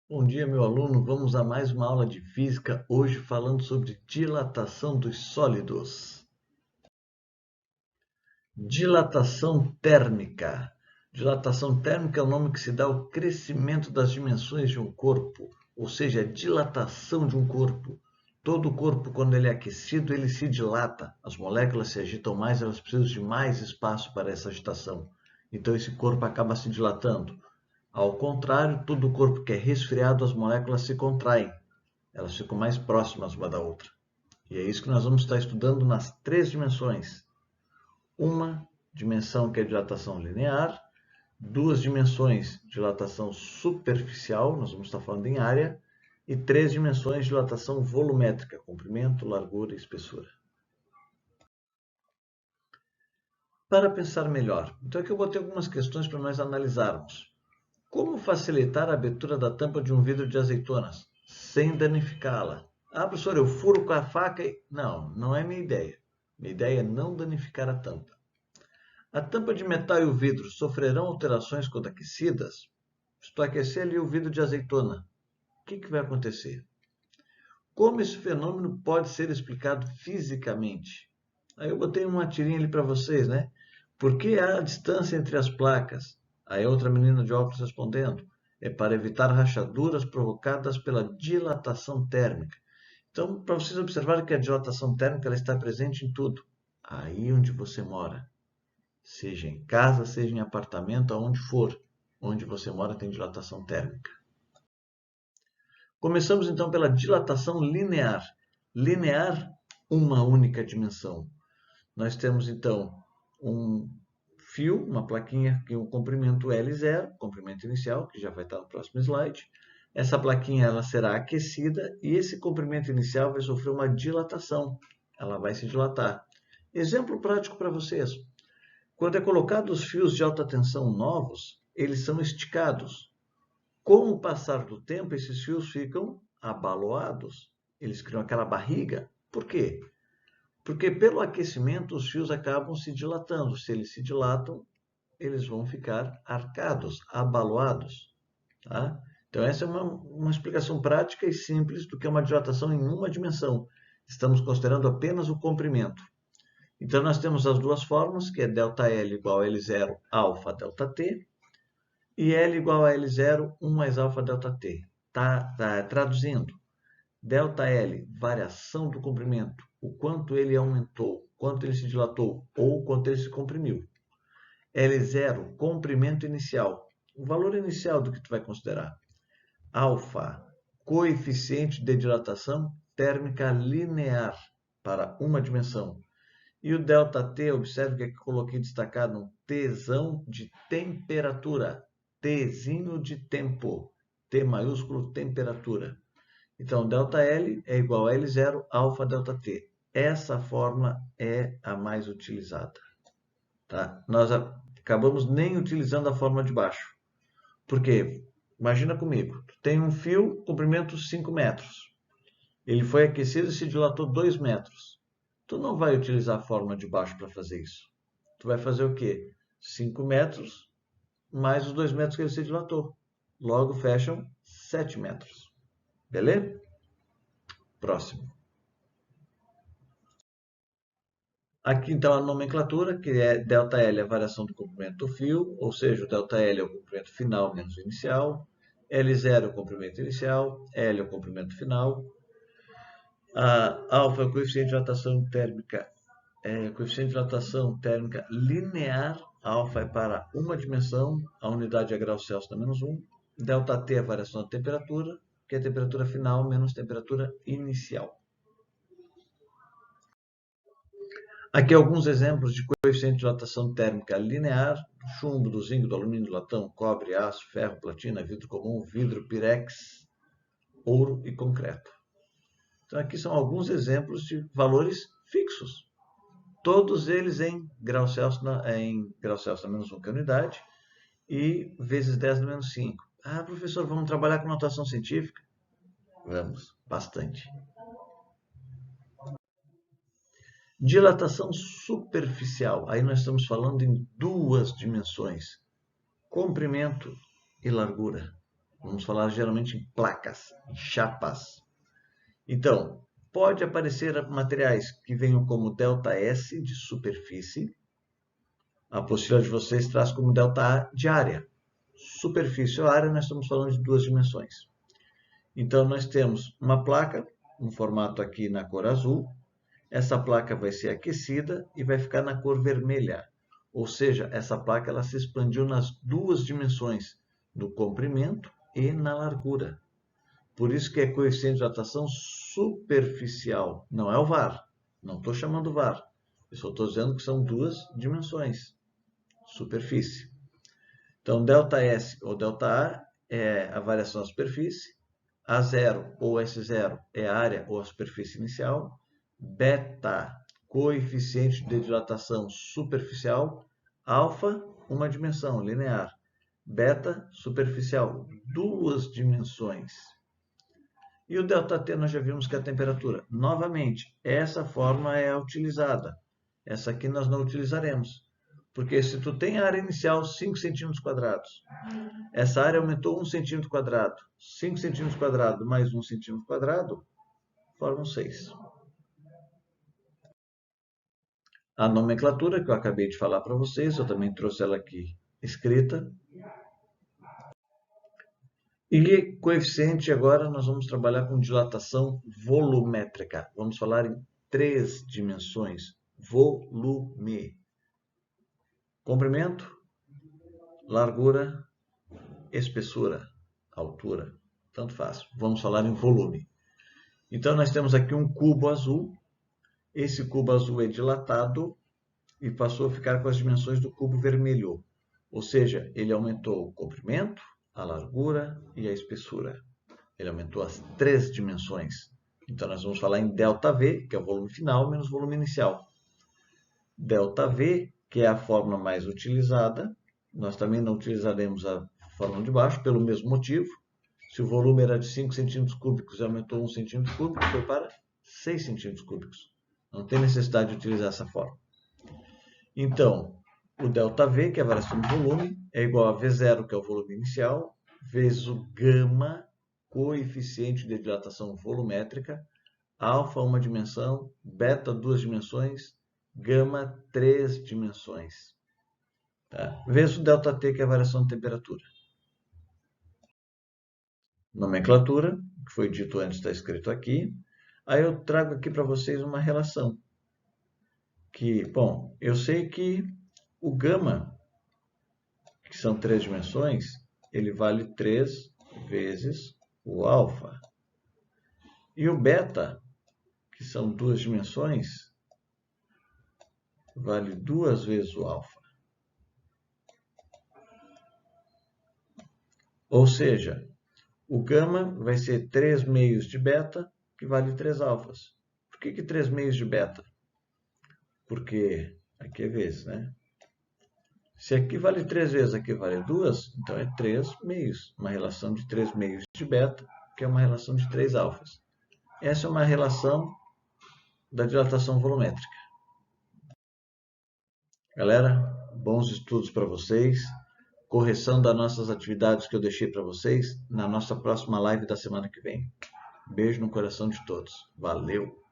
Bom dia, meu aluno. Vamos a mais uma aula de física, hoje falando sobre dilatação dos sólidos. Dilatação térmica. Dilatação térmica é o nome que se dá ao crescimento das dimensões de um corpo, ou seja, a dilatação de um corpo. Todo corpo, quando ele é aquecido, ele se dilata. As moléculas se agitam mais, elas precisam de mais espaço para essa agitação. Então, esse corpo acaba se dilatando. Ao contrário, todo corpo que é resfriado, as moléculas se contraem. Elas ficam mais próximas uma da outra. E é isso que nós vamos estar estudando nas três dimensões. Uma dimensão que é dilatação linear, duas dimensões dilatação superficial, nós vamos estar falando em área, e três dimensões dilatação volumétrica, comprimento, largura e espessura. Para pensar melhor, então aqui eu botei algumas questões para nós analisarmos. Como facilitar a abertura da tampa de um vidro de azeitonas sem danificá-la? Ah, professor, eu furo com a faca e... Não, não é minha ideia. Minha ideia é não danificar a tampa. A tampa de metal e o vidro sofrerão alterações quando aquecidas? Se tu aquecer ali o vidro de azeitona, o que vai acontecer? Como esse fenômeno pode ser explicado fisicamente? Aí eu botei uma tirinha ali para vocês, né? Por que há distância entre as placas? Aí outra menina de óculos respondendo. É para evitar rachaduras provocadas pela dilatação térmica. Então, para vocês observarem que a dilatação térmica ela está presente em tudo. Aí onde você mora. Seja em casa, seja em apartamento, aonde for. Onde você mora tem dilatação térmica. Começamos então pela dilatação linear. Linear, uma única dimensão. Nós temos então um fio, uma plaquinha que tem um comprimento L0, comprimento inicial, que já vai estar no próximo slide. Essa plaquinha ela será aquecida e esse comprimento inicial vai sofrer uma dilatação. Ela vai se dilatar. Exemplo prático para vocês. Quando é colocado os fios de alta tensão novos, eles são esticados. Com o passar do tempo, esses fios ficam abaloados. Eles criam aquela barriga. Por quê? Porque pelo aquecimento os fios acabam se dilatando. Se eles se dilatam, eles vão ficar arcados, abaloados. Tá? Então essa é uma explicação prática e simples do que é uma dilatação em uma dimensão. Estamos considerando apenas o comprimento. Então nós temos as duas formas, que é ΔL igual a L0 alfa ΔT, e L igual a L0, 1 mais alfa ΔT. Traduzindo, ΔL, variação do comprimento, o quanto ele aumentou, quanto ele se dilatou ou quanto ele se comprimiu. L0, comprimento inicial, o valor inicial do que tu vai considerar. Alfa, coeficiente de dilatação térmica linear para uma dimensão. E o ΔT, observe que aqui coloquei destacado um Tzão de temperatura. Tzinho de tempo. T maiúsculo, temperatura. Então, ΔL é igual a L0 alfa ΔT. Essa forma é a mais utilizada. Tá? Nós acabamos nem utilizando a forma de baixo. Por quê? Imagina comigo. Tu tem um fio, comprimento 5 metros. Ele foi aquecido e se dilatou 2 metros. Tu não vai utilizar a forma de baixo para fazer isso. Tu vai fazer o quê? 5 metros mais os 2 metros que ele se dilatou. Logo fecham 7 metros. Beleza? Próximo. Aqui então a nomenclatura, que é ΔL, a variação do comprimento do fio, ou seja, o ΔL é o comprimento final menos o inicial, L0 é o comprimento inicial, L é o comprimento final, a alfa é o coeficiente de dilatação térmica, linear, a alfa é para uma dimensão, a unidade é graus Celsius da menos 1, ΔT é a variação da temperatura, que é a temperatura final menos temperatura inicial. Aqui alguns exemplos de coeficiente de dilatação térmica linear, do chumbo, do zinco, do alumínio, do latão, cobre, aço, ferro, platina, vidro comum, vidro, pirex, ouro e concreto. Então aqui são alguns exemplos de valores fixos. Todos eles em graus Celsius na menos 1, que é a unidade, e vezes 10 na menos 5. Ah, professor, vamos trabalhar com notação científica? Vamos, bastante. Dilatação superficial. Aí nós estamos falando em duas dimensões, comprimento e largura. Vamos falar geralmente em placas, em chapas. Então, pode aparecer materiais que venham como ΔS de superfície. A apostila de vocês traz como ΔA de área. Superfície ou área, nós estamos falando de duas dimensões. Então, nós temos uma placa, um formato aqui na cor azul. Essa placa vai ser aquecida e vai ficar na cor vermelha. Ou seja, essa placa ela se expandiu nas duas dimensões, no comprimento e na largura. Por isso que é coeficiente de dilatação superficial, não é o VAR. Não estou chamando VAR. Eu só estou dizendo que são duas dimensões. Superfície. Então, ΔS ou ΔA é a variação da superfície. A0 ou S0 é a área ou a superfície inicial. Beta, coeficiente de dilatação superficial. Alfa, uma dimensão linear. Beta, superficial, duas dimensões. E o ΔT nós já vimos que é a temperatura. Novamente, essa forma é a utilizada. Essa aqui nós não utilizaremos. Porque se tu tem a área inicial 5 centímetros quadrados, essa área aumentou 1 centímetro quadrado, 5 centímetros quadrados mais 1 centímetro quadrado, formam 6. A nomenclatura que eu acabei de falar para vocês, eu também trouxe ela aqui escrita. E coeficiente, agora nós vamos trabalhar com dilatação volumétrica. Vamos falar em 3 dimensões. Volume. Comprimento, largura, espessura, altura. Tanto faz. Vamos falar em volume. Então, nós temos aqui um cubo azul. Esse cubo azul é dilatado e passou a ficar com as dimensões do cubo vermelho. Ou seja, ele aumentou o comprimento, a largura e a espessura. Ele aumentou as 3 dimensões. Então, nós vamos falar em ΔV, que é o volume final, menos volume inicial. ΔV, que é a fórmula mais utilizada. Nós também não utilizaremos a fórmula de baixo, pelo mesmo motivo. Se o volume era de 5 centímetros cúbicos e aumentou 1 centímetro cúbico, foi para 6 centímetros cúbicos. Não tem necessidade de utilizar essa fórmula. Então, o ΔV, que é a variação do volume, é igual a V0, que é o volume inicial, vezes o gama, coeficiente de dilatação volumétrica, alfa, uma dimensão, beta, duas dimensões, gama, 3 dimensões. Tá? Vezes o ΔT, que é a variação de temperatura. Nomenclatura, que foi dito antes, está escrito aqui. Aí eu trago aqui para vocês uma relação. Que, bom, eu sei que o gama, que são 3 dimensões, ele vale 3 vezes o alfa. E o beta, que são 2 dimensões, vale 2 vezes o alfa. Ou seja, o gama vai ser 3 meios de beta, que vale 3 alfas. Por que 3 meios de beta? Porque aqui é vezes, né? Se aqui vale 3 vezes, aqui vale 2, então é 3 meios. Uma relação de 3 meios de beta, que é uma relação de 3 alfas. Essa é uma relação da dilatação volumétrica. Galera, bons estudos para vocês. Correção das nossas atividades que eu deixei para vocês na nossa próxima live da semana que vem. Beijo no coração de todos. Valeu!